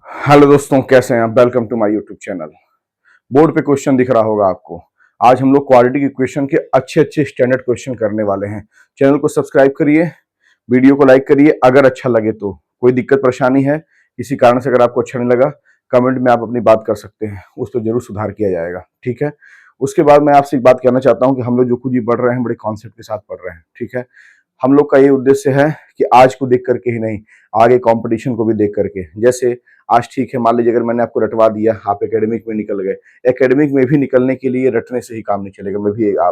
Hello दोस्तों, कैसे हैं आप। Welcome to my YouTube channel. Board पे क्वेश्चन दिख रहा होगा आपको। आज हम लोग क्वाड्रेटिक इक्वेशन के अच्छे अच्छे स्टैंडर्ड क्वेश्चन करने वाले हैं। चैनल को सब्सक्राइब करिए, वीडियो को लाइक करिए अगर अच्छा लगे तो। कोई दिक्कत परेशानी है, किसी कारण से अगर आपको अच्छा नहीं लगा, कमेंट में आप अपनी बात कर सकते हैं, उस पर जरूर सुधार किया जाएगा। ठीक है। उसके बाद मैं आपसे एक बात कहना चाहता हूँ कि हम लोग जो कुछ भी पढ़ रहे हैं बड़े कॉन्सेप्ट के साथ पढ़ रहे हैं। ठीक है। हम लोग का ये उद्देश्य है कि आज को देख करके ही नहीं, आगे कंपटीशन को भी देख करके। जैसे आज ठीक है, मान लीजिए अगर मैंने आपको रटवा दिया, आप एकेडमिक में निकल गए। एकेडमिक में भी निकलने के लिए रटने से ही काम नहीं चलेगा।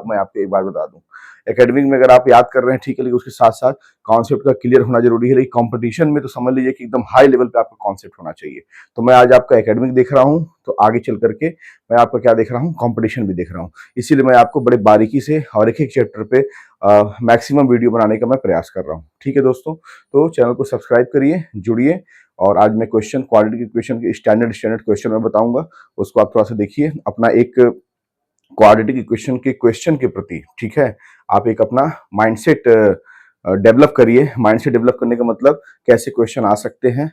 मैं आपको एक बात बता दूं, एकेडमिक में अगर आप याद कर रहे हैं ठीक है, लेकिन उसके साथ साथ कॉन्सेप्ट का क्लियर होना जरूरी है। लेकिन कंपटीशन में तो समझ लीजिए कि एकदम हाई लेवल पे आपका कॉन्सेप्ट होना चाहिए। तो मैं आज आपका एकेडमिक देख रहा हूँ, तो आगे चल करके मैं आपका क्या देख रहा हूँ, कंपटीशन भी देख रहा हूँ। इसीलिए मैं आपको बड़े बारीकी से और एक एक चैप्टर पे मैक्सिमम वीडियो बनाने का मैं प्रयास कर रहा हूँ। ठीक है दोस्तों, तो चैनल को सब्सक्राइब करिए, जुड़िए। और आज मैं क्वेश्चन, क्वाड्रेटिक इक्वेशन के स्टैंडर्ड क्वेश्चन मैं बताऊंगा, उसको आप थोड़ा सा देखिए। अपना एक क्वाड्रेटिक इक्वेशन के क्वेश्चन के प्रति, ठीक है, आप एक अपना माइंडसेट डेवलप करिए। माइंडसेट डेवलप करने का मतलब कैसे क्वेश्चन आ सकते हैं,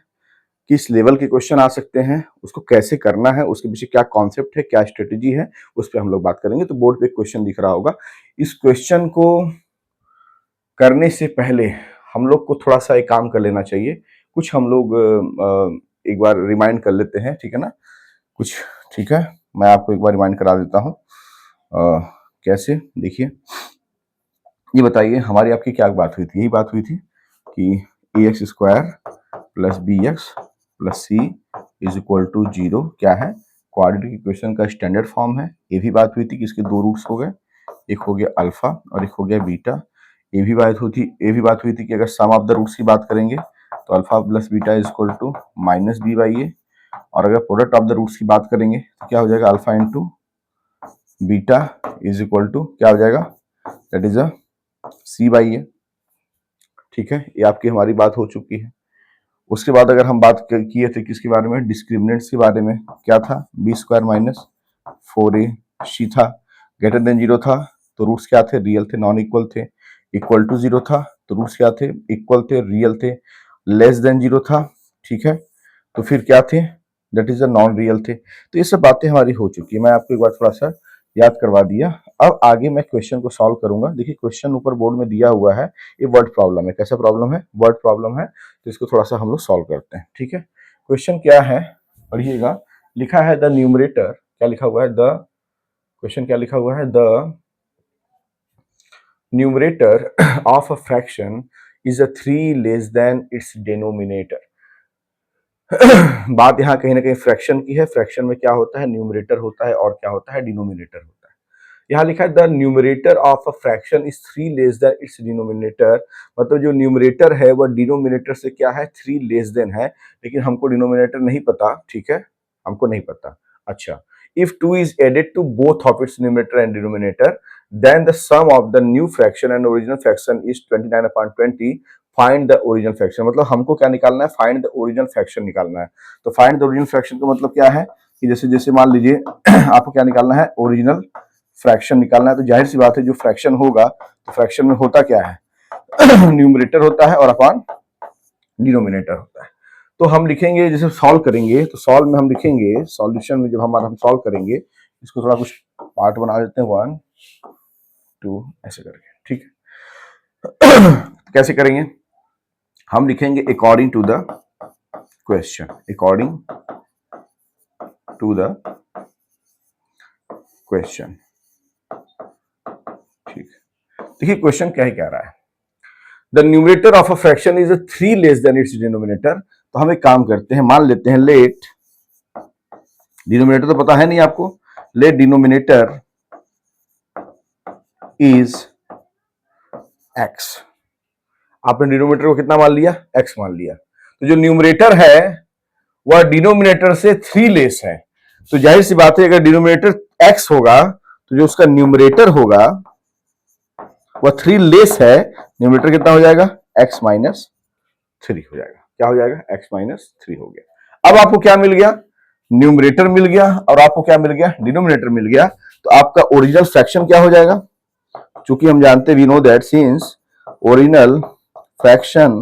किस लेवल के क्वेश्चन आ सकते हैं, उसको कैसे करना है, उसके पीछे क्या कॉन्सेप्ट है, क्या स्ट्रेटेजी है, उस पर हम लोग बात करेंगे। तो बोर्ड पे क्वेश्चन दिख रहा होगा। इस क्वेश्चन को करने से पहले हम लोग को थोड़ा सा एक काम कर लेना चाहिए। कुछ हम लोग एक बार रिमाइंड कर लेते हैं, ठीक है ना, कुछ। ठीक है, मैं आपको एक बार रिमाइंड करा देता हूँ। कैसे, देखिए, ये बताइए हमारी आपकी क्या बात हुई थी। यही बात हुई थी कि ax² + bx + c = 0 क्या है, क्वाड्रेटिक इक्वेशन का स्टैंडर्ड फॉर्म है। ये भी बात हुई थी कि इसके दो रूट्स हो गए, एक हो गया अल्फा और एक हो गया बीटा। ये भी बात हुई थी कि अगर सम ऑफ द रूट्स की बात करेंगे तो अल्फा + बीटा = -b/a, और अगर प्रोडक्ट ऑफ द रूट्स की बात करेंगे तो क्या हो जाएगा, अल्फा × बीटा = क्या हो जाएगा, दैट इज c/a। ठीक है, ये आपकी हमारी बात हो चुकी है। उसके बाद अगर हम बात किए थे किसके बारे में, डिस्क्रिमिनेंट्स के बारे में। क्या था, b² - 4ac था। ग्रेटर देन 0 था तो रूट्स क्या थे, रियल थे, नॉन इक्वल थे। इक्वल टू 0 था तो रूट्स क्या थे, इक्वल थे, रियल थे। लेस देन 0 था, ठीक है, तो फिर क्या थे, that is a non real थे। तो ये सब बातें हमारी हो चुकी है। मैं आपको एक बार थोड़ा सा याद करवा दिया। अब आगे मैं क्वेश्चन को सॉल्व करूंगा। देखिए, क्वेश्चन ऊपर बोर्ड में दिया हुआ है, ये वर्ड प्रॉब्लम है। कैसा प्रॉब्लम है, वर्ड प्रॉब्लम है। तो इसको थोड़ा सा हम लोग सॉल्व करते हैं। ठीक है, क्वेश्चन क्या है, पढ़िएगा। लिखा है द न्यूमरेटर, क्या लिखा हुआ है, द क्वेश्चन क्या लिखा हुआ है, the numerator of a fraction is a 3 less than its denominator. बात यहाँ कहीं ना कहीं फ्रैक्शन की है। फ्रैक्शन में क्या होता है, न्यूमरेटर होता है और क्या होता है, डिनोमिनेटर होता है। यहाँ लिखा है the numerator of a fraction is 3 less than its denominator. मतलब जो न्यूमरेटर है वह डिनोमिनेटर से क्या है, 3 लेस देन है। लेकिन हमको डिनोमिनेटर नहीं पता, ठीक है, हमको नहीं पता। अच्छा, if 2 is added to both of its numerator and denominator, then the sum of the new fraction and original fraction is 29/20. Find the original fraction. मतलब हमको क्या निकालना है, फाइंड द ओरिजिनल फ्रैक्शन निकालना है। तो फाइंड द ओरिजिनल फ्रैक्शन का मतलब क्या है कि जैसे जैसे मान लीजिए आपको क्या निकालना है, ओरिजिनल फ्रैक्शन निकालना है। तो जाहिर सी बात है जो फ्रैक्शन होगा, तो फ्रैक्शन में होता क्या है, न्यूमरेटर होता है और अपॉन डिनोमिनेटर होता है। तो हम लिखेंगे, जैसे सॉल्व करेंगे तो सॉल्व में हम लिखेंगे, सॉल्यूशन में जब हम सॉल्व करेंगे, इसको थोड़ा कुछ पार्ट बना देते हैं, 1 2 ऐसे करके। ठीक है, कैसे करेंगे, हम लिखेंगे according to the question, according to the question. ठीक, देखिए क्वेश्चन क्या ही कह रहा है, the numerator of a fraction is 3 less than its denominator. तो हम एक काम करते हैं, मान लेते हैं लेट, डिनोमिनेटर तो पता है नहीं आपको, लेट डिनोमिनेटर इज x। आपने डिनोमिनेटर को कितना मान लिया, x मान लिया। तो जो न्यूमरेटर है वह डिनोमिनेटर से 3 लेस है। तो जाहिर सी बात है अगर डिनोमिनेटर x होगा तो जो उसका न्यूमरेटर होगा वह 3 लेस है। न्यूमरेटर कितना हो जाएगा, x - 3 हो जाएगा। क्या हो जाएगा, x - 3 हो गया। अब आपको क्या मिल गया, न्यूमरेटर मिल गया और आपको क्या मिल गया, डिनोमिनेटर मिल गया। तो आपका ओरिजिनल फ्रैक्शन क्या हो जाएगा, चूंकि हम जानते हैं, we know that since original fraction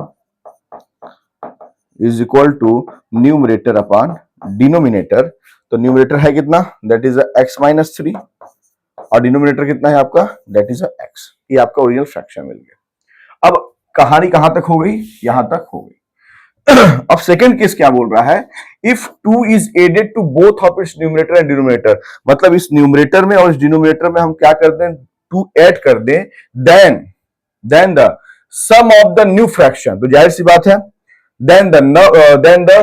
is equal to numerator upon denominator. तो न्यूमरेटर है कितना, दैट इज x माइनस 3, और डिनोमिनेटर कितना है आपका, दैट इज x। ये आपका ओरिजिनल फ्रैक्शन मिल गया। अब कहानी कहां तक हो गई, यहां तक हो गई। अब सेकंड केस क्या बोल रहा है, if 2 is added to both of its numerator and denominator, मतलब इस न्यूमरेटर में और इस डिनोमिनेटर में हम क्या कर दें, 2 ऐड कर दें, then the sum of the new fraction, तो जाहिर सी बात है, then the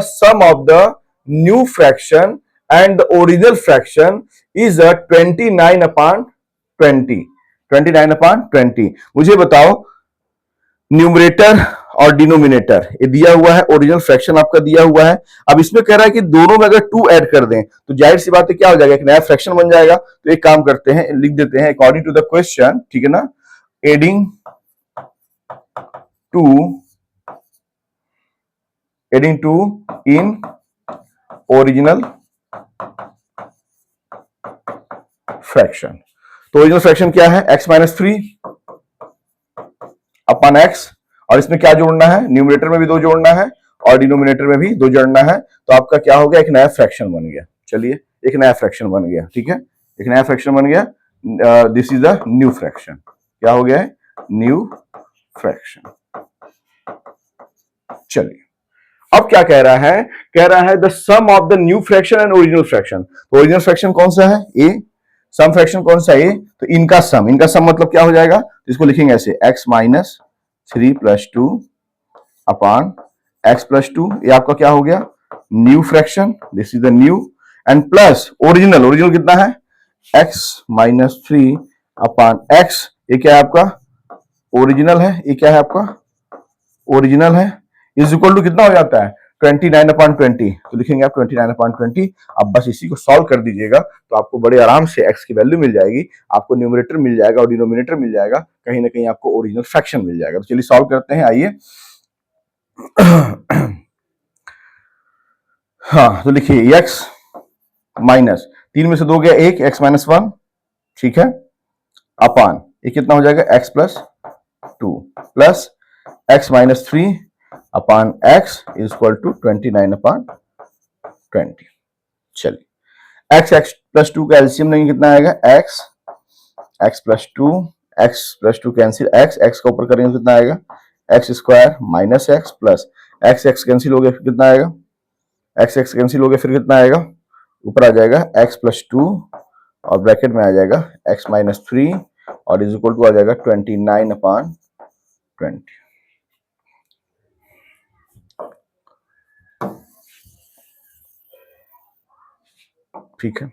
sum of the new fraction and the original fraction is a 29 upon 20, 29 upon 20। मुझे बताओ न्यूमरेटर और डिनोमिनेटर ये दिया हुआ है, ओरिजिनल फ्रैक्शन आपका दिया हुआ है। अब इसमें कह रहा है कि दोनों में अगर 2 ऐड कर दें तो जाहिर सी बात है क्या हो जाएगा, एक नया फ्रैक्शन बन जाएगा। तो एक काम करते हैं, लिख देते हैं अकॉर्डिंग टू द क्वेश्चन, ठीक है ना, adding two in original fraction. तो ओरिजिनल फ्रैक्शन क्या है, x माइनस 3 अपॉन x, और इसमें क्या जोड़ना है, न्यूमरेटर में भी 2 जोड़ना है और डिनोमिनेटर में भी 2 जोड़ना है। तो आपका क्या हो गया, एक नया फ्रैक्शन बन गया। चलिए एक नया फ्रैक्शन बन गया, ठीक है, एक नया फ्रैक्शन बन गया। This is the new fraction. क्या हो गया है, न्यू फ्रैक्शन। चलिए अब क्या कह रहा है the sum of the new fraction and original fraction. तो ओरिजिनल फ्रैक्शन कौन सा है, ए, सम फ्रैक्शन कौन सा, ए, तो इनका सम मतलब क्या हो जाएगा, तो इसको लिखेंगे ऐसे, x minus 3 plus 2 upon x plus 2, ये आपका क्या हो गया, new fraction, this is the new, and plus original कितना है, x माइनस 3 अपॉन x, ये क्या है आपका ओरिजिनल है, ये क्या है आपका ओरिजिनल है, इज इक्वल टू कितना हो जाता है, 29 अपॉन 20। तो लिखेंगे आप 29 अपॉन 20। अब बस इसी को सॉल्व कर दीजिएगा तो आपको बड़े आराम से x की वैल्यू मिल जाएगी, आपको न्यूमरेटर मिल जाएगा और डिनोमिनेटर मिल जाएगा, कहीं ना कहीं आपको ओरिजिनल फ्रैक्शन मिल जाएगा। तो चलिए सॉल्व करते हैं, आइए। हाँ तो लिखिए x माइनस 3 में से 2 गया 1, x माइनस 1, ठीक है, अपॉन ये कितना हो जाएगा, x plus 2 plus x minus 3 upon x is equal to 29 upon 20। चलिए x प्लस 2 का एलसीएम लेंगे, कितना आएगा, x प्लस 2 कैंसिल, x का ऊपर करेंगे कितना आएगा, x square minus x plus x cancel हो गया, फिर कितना आएगा, x कैंसिल हो गया, फिर कितना आएगा, ऊपर आ जाएगा x प्लस 2 और ब्रैकेट में आ जाएगा x माइनस 3 और इज इक्वल टू आ जाएगा 29 अपॉन 20। ठीक है,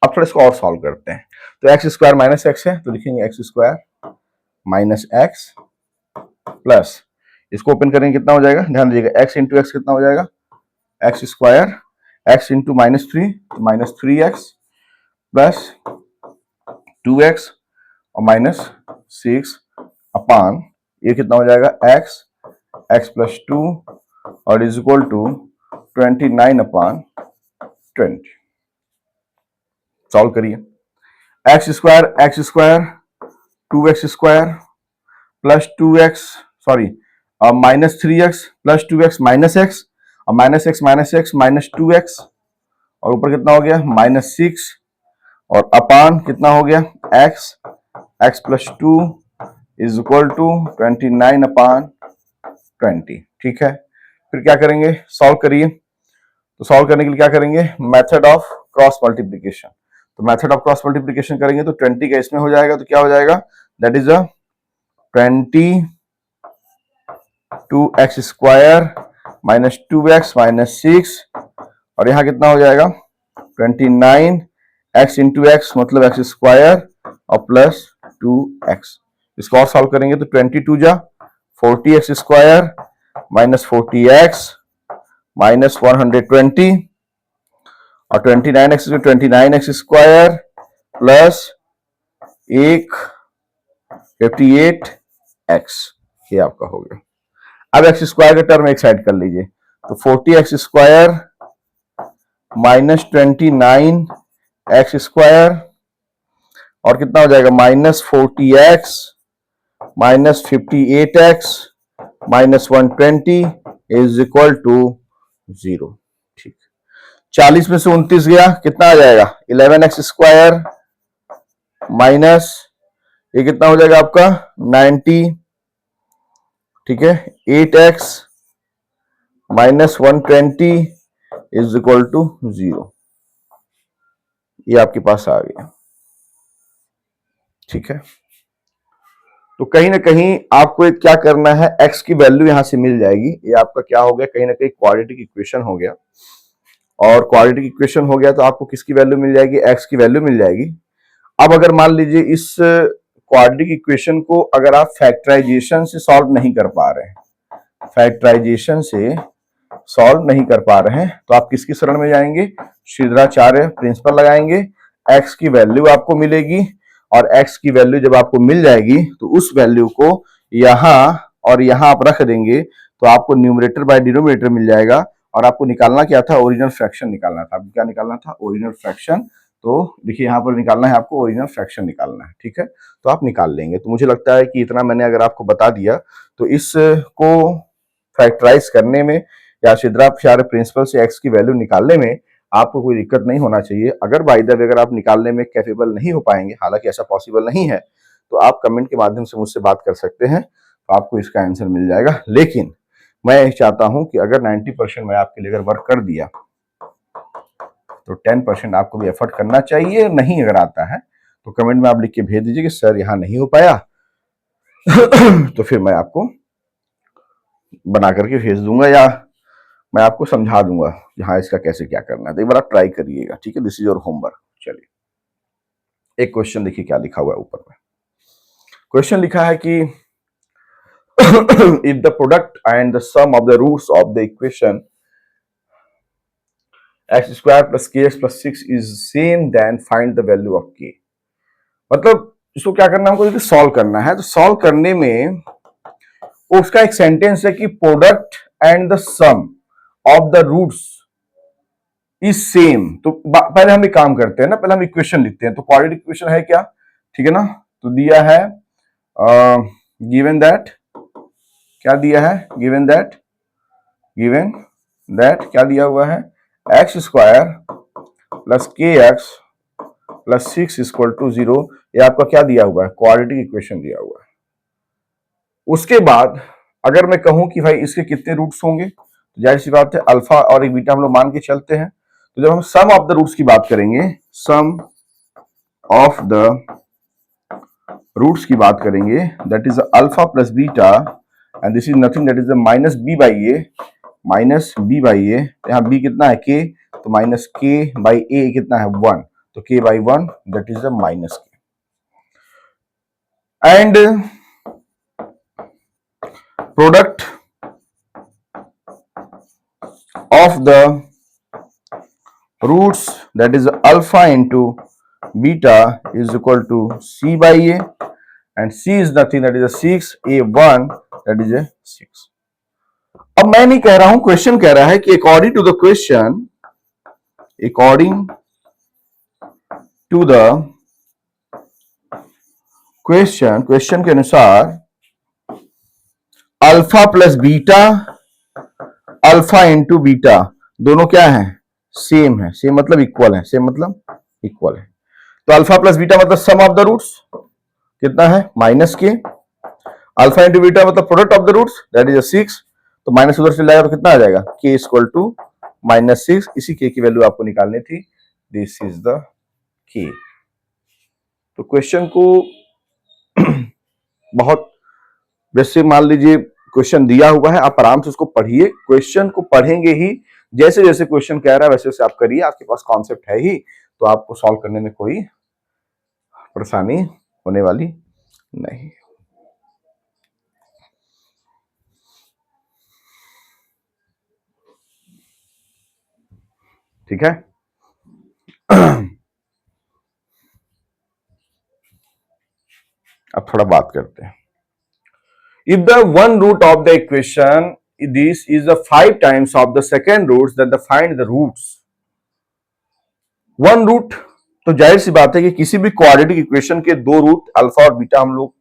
अब थोड़ा इसको और सॉल्व करते हैं। तो एक्स स्क्वायर माइनस एक्स है, तो लिखेंगे x square minus x plus, इसको ओपन करेंगे कितना हो जाएगा, ध्यान दीजिएगा, एक्स इंटू एक्स कितना हो जाएगा, x square, x into minus 3 तो माइनस 3x प्लस 2x और माइनस 6 अपान ये कितना हो जाएगा, x प्लस 2 और is equal to 29 upon 20। Solve करिए, X square 2x square plus 2x sorry minus 3x plus 2x minus x और माइनस x माइनस 2x और ऊपर कितना हो गया माइनस 6 और अपान कितना हो गया x plus 2 is equal to 29 upon 20। ठीक है, फिर क्या करेंगे, सॉल्व करिए। तो सॉल्व करने के लिए क्या करेंगे, मेथड ऑफ क्रॉस मल्टीप्लिकेशन। तो मेथड ऑफ क्रॉस मल्टीप्लिकेशन करेंगे तो 20 का इसमें हो जाएगा, तो क्या हो जाएगा, that is 22x square minus 2x minus 6 और यहां कितना हो जाएगा 29x इंटू एक्स मतलब एक्स स्क्वायर और प्लस 2x। इसको और सॉल्व करेंगे तो 22 जा 40x square minus 40x minus 120 और 29x स्क्वायर प्लस 58x, ये आपका हो गया। अब एक्स स्क्वायर का टर्म एक साइड कर लीजिए, तो 40x square minus 29x square और कितना हो जाएगा minus 40x minus 58x minus 120 is equal to 0। ठीक, 40 में से 29 गया, कितना आ जाएगा 11x² माइनस ये कितना हो जाएगा आपका 90, ठीक है, 8x minus 120 is equal to 0। ये आपके पास आ गया। ठीक है, तो कहीं ना कहीं आपको एक क्या करना है, x की वैल्यू यहां से मिल जाएगी। ये आपका क्या हो गया, कहीं ना कहीं क्वाड्रेटिक इक्वेशन हो गया। और क्वाड्रेटिक इक्वेशन हो गया तो आपको किसकी वैल्यू मिल जाएगी, x की वैल्यू मिल जाएगी। अब अगर मान लीजिए इस क्वाड्रेटिक इक्वेशन को अगर आप फैक्टराइजेशन से सॉल्व नहीं कर पा रहे हैं, फैक्टराइजेशन से सॉल्व नहीं कर पा रहे हैं, तो आप किसकी शरण में जाएंगे, श्रीधराचार्य प्रिंसिपल लगाएंगे। x की वैल्यू आपको मिलेगी और x की वैल्यू जब आपको मिल जाएगी तो उस वैल्यू को यहां और यहां आप रख देंगे तो आपको न्यूमरेटर बाय डिनोमिनेटर मिल जाएगा। और आपको निकालना क्या था, ओरिजिनल फ्रैक्शन निकालना था। आपको क्या निकालना था, ओरिजिनल फ्रैक्शन। तो देखिए यहां पर निकालना है आपको, ओरिजिनल फ्रैक्शन निकालना है। ठीक है, तो आप निकाल लेंगे। तो मुझे लगता है कि इतना मैंने अगर आपको बता दिया तो इसको फैक्टराइज करने में या श्रीधराचार्य प्रिंसिपल से x की वैल्यू निकालने में आपको कोई दिक्कत नहीं होना चाहिए। अगर बाय द वे अगर आप निकालने में कैपेबल नहीं हो पाएंगे, हालांकि ऐसा पॉसिबल नहीं है, तो आप कमेंट के माध्यम से मुझसे बात कर सकते हैं, तो आपको इसका आंसर मिल जाएगा। लेकिन मैं चाहता हूं कि अगर 90% मैं आपके लिए अगर वर्क कर दिया तो 10% आपको भी एफर्ट करना चाहिए। नहीं अगर आता है तो कमेंट में आप लिख के भेज दीजिए कि सर यहाँ नहीं हो पाया तो फिर मैं आपको बना करके भेज दूंगा या मैं आपको समझा दूंगा कि हाँ इसका कैसे क्या करना है। तो एक बार आप ट्राई करिएगा। ठीक है, दिस इज योर होमवर्क। चलिए एक क्वेश्चन देखिए क्या लिखा हुआ है ऊपर में। क्वेश्चन लिखा है कि if the product and the sum of the roots of the equation x square plus kx plus 6 is same then find the value of k। मतलब इसको क्या करना है, हमको सॉल्व करना है। तो सॉल्व करने में उसका एक सेंटेंस है कि product and the sum of the roots is same. तो पहले हम एक काम करते हैं ना, पहले हम इक्वेशन लिखते हैं। तो क्वाड्रेटिक इक्वेशन है क्या, ठीक है ना। तो दिया है गिवन दैट, क्या दिया है, गिवन दैट क्या दिया हुआ है, एक्स स्क्वायर प्लस के एक्स प्लस 6 इक्वल टू 0। ये आपका क्या दिया हुआ है, क्वाड्रेटिक इक्वेशन दिया हुआ है। उसके बाद अगर मैं कहूं कि भाई इसके कितने रूट्स होंगे, तो जाहिर सी बात है अल्फा और एक बीटा हम लोग मान के चलते हैं। तो जब हम सम ऑफ द रूट्स की बात करेंगे, सम ऑफ द रूट्स की बात करेंगे, that is alpha plus beta and this is nothing that is minus B by A, minus B by A. यहाँ बी कितना है के, तो माइनस के बाई ए कितना है 1, तो k by 1 that is minus k. And product of the roots that is alpha into beta is equal to c by a and c is nothing that is a 6, a1 that is a 6। अब मैं नहीं कह रहा हूं, question कह रहा है कि according to the question, according to the question के अनुसार alpha plus beta, alpha into beta दोनों क्या है, सेम है। सेम मतलब इक्वल है, सेम मतलब इक्वल है। तो अल्फा प्लस बीटा मतलब सम ऑफ द रूट्स कितना है, minus k. Alpha into beta मतलब product of the roots that is 6। तो माइनस उधर से जाएगा तो कितना आ जाएगा, के इक्वल टू माइनस 6। इसी के की वैल्यू आपको निकालनी थी, दिस इज द के। तो क्वेश्चन को बहुत वैसे मान लीजिए क्वेश्चन दिया हुआ है, आप आराम से उसको पढ़िए। क्वेश्चन को पढ़ेंगे ही, जैसे जैसे क्वेश्चन कह रहा है वैसे वैसे आप करिए। आपके पास कॉन्सेप्ट है ही, तो आपको सॉल्व करने में कोई परेशानी होने वाली नहीं। ठीक है, अब थोड़ा बात करते हैं। If the one root of the equation this is the 5 times of the second roots, then the find the roots. One root, तो जाहिर सी बात है कि किसी भी क्वाड्रेटिक इक्वेशन के दो रूट अल्फा और बीटा हम लोग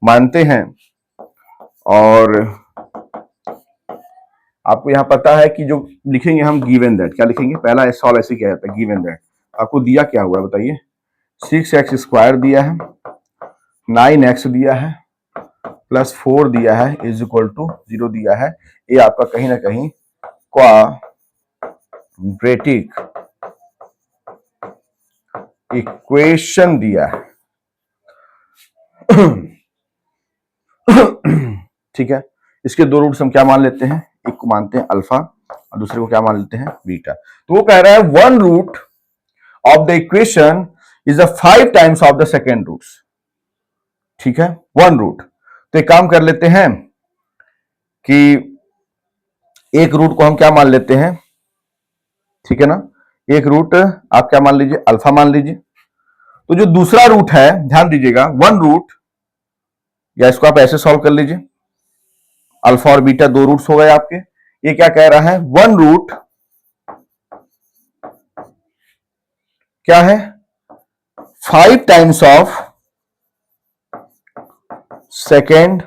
मानते हैं। और आपको यहाँ पता है कि जो लिखेंगे हम गिवन दैट, क्या लिखेंगे, पहला सॉल्व ऐसे क्या जाता है, गिवन दैट। आपको दिया क्या हुआ है बताइए, 6x² दिया है, 9x दिया है, प्लस 4 दिया है, इज इक्वल टू 0 दिया है। ये आपका कहीं ना कहीं क्वाड्रेटिक इक्वेशन दिया है। ठीक है, इसके दो रूट्स हम क्या मान लेते हैं, एक को मानते हैं अल्फा और दूसरे को क्या मान लेते हैं, बीटा। तो वो कह रहा है one root of the equation is a 5 times of the second roots. ठीक है, वन रूट। तो एक काम कर लेते हैं कि एक रूट को हम क्या मान लेते हैं, ठीक है ना, एक रूट आप क्या मान लीजिए, अल्फा मान लीजिए। तो जो दूसरा रूट है, ध्यान दीजिएगा, वन रूट, या इसको आप ऐसे सॉल्व कर लीजिए, अल्फा और बीटा दो रूट्स हो गए आपके। ये क्या कह रहा है, वन रूट क्या है, 5 times of second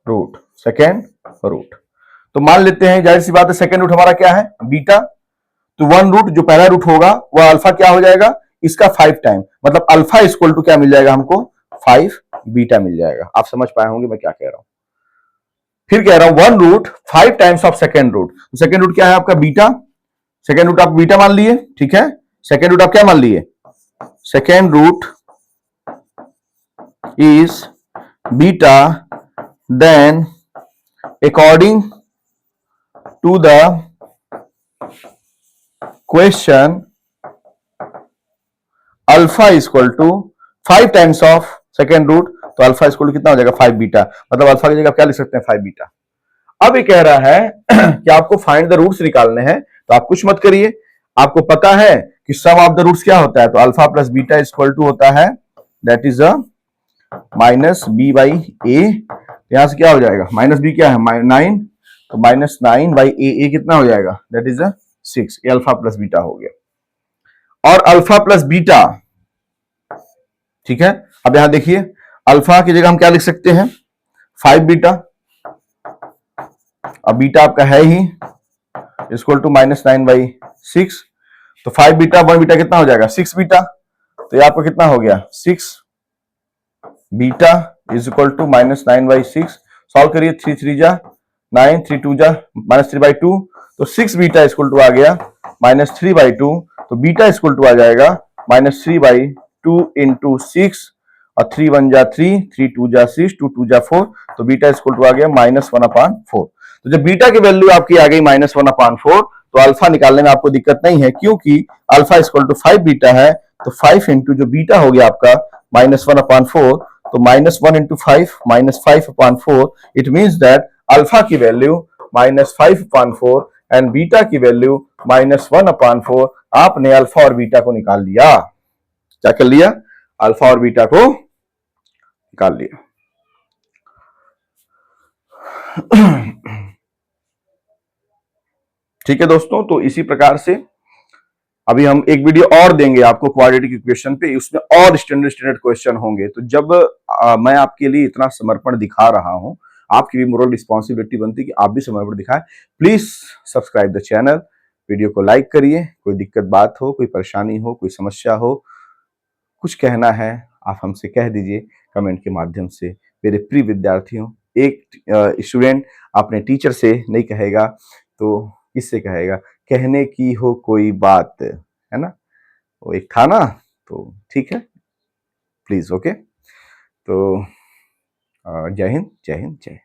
root, second root. तो मान लेते हैं, जाहिर सी बात है, सेकेंड रूट हमारा क्या है, बीटा। तो वन रूट जो पहला रूट होगा वह अल्फा क्या हो जाएगा, इसका 5 टाइम, मतलब अल्फा इक्वल टू क्या मिल जाएगा हमको, 5 बीटा मिल जाएगा। आप समझ पाए होंगे मैं क्या कह रहा हूं। फिर कह रहा हूं one root 5 times of second root. Second root क्या है आपका, बीटा। सेकेंड रूट आप बीटा मान लिए, ठीक है। सेकेंड रूट आप क्या मान लिए, second root is beta, then according to the question alpha equal to 5 times of second root. तो अल्फा इक्वल टू कितना हो जाएगा, 5 बीटा, मतलब अल्फा की जगह क्या लिख सकते हैं, 5 बीटा। अब ये कह रहा है कि आपको फाइंड द रूट्स निकालने हैं, तो आप कुछ मत करिए, आपको पता है कि सम ऑफ द रूट्स क्या होता है, तो alpha plus beta equal to होता है, that is a minus B by A. यहां से क्या हो जाएगा, माइनस बी क्या है, 9, तो माइनस 9 बाई ए कितना हो जाएगा, दैट इज अ 6। ये अल्फा प्लस बीटा हो गया। और अल्फा प्लस बीटा, ठीक है। अब यहां देखिए, अल्फा की जगह हम क्या लिख सकते हैं, 5 बीटा, अब बीटा आपका है ही इक्वल टू माइनस 9 बाई 6। तो 5 बीटा 1 बीटा कितना हो जाएगा, 6 बीटा। तो ये आपको कितना हो गया, 6 beta is equal to minus 9 by 6। Solve करिए, 3 3 जा 9, 3 2 जा माइनस 3 बाई 2। तो 6 बीटा इक्वल टू आ गया माइनस 3 बाई 2। तो बीटा इक्वल टू आ जाएगा माइनस 3 बाई 2 इंटू 6, और 3 1 जा 3, 3 2 जा 6, 2 2 जा 4। तो बीटा इक्वल टू आ गया -1/4। तो जब बीटा की वैल्यू आपकी आ गई -1/4, तो अल्फा निकालने में आपको दिक्कत नहीं है, क्योंकि अल्फा इक्वल टू 5 बीटा है। तो 5 इंटू जो बीटा हो गया आपका -1/4, तो -1 into 5 -5/4। It means that alpha की वैल्यू -5/4 एंड बीटा की वैल्यू -1/4। आपने अल्फा और बीटा को निकाल लिया। क्या कर लिया, अल्फा और बीटा को निकाल लिया। ठीक है दोस्तों, तो इसी प्रकार से अभी हम एक वीडियो और देंगे आपको क्वाड्रेटिक इक्वेशन पे, उसमें और स्टैंडर्ड क्वेश्चन होंगे। तो जब मैं आपके लिए इतना समर्पण दिखा रहा हूं, आपकी भी मोरल रिस्पॉन्सिबिलिटी बनती है कि आप भी समर्पण दिखाएं। Please subscribe the channel, video को लाइक करिए। कोई दिक्कत बात हो, कोई परेशानी हो, कोई समस्या हो, कुछ कहना है, आप हमसे कह दीजिए कमेंट के माध्यम से। मेरे प्रिय विद्यार्थियों, एक स्टूडेंट अपने टीचर से नहीं कहेगा तो किससे कहेगा, कहने की हो कोई बात, है ना, वो एक था ना। तो ठीक है, प्लीज, ओके। तो जय हिंद, जय हिंद, जय।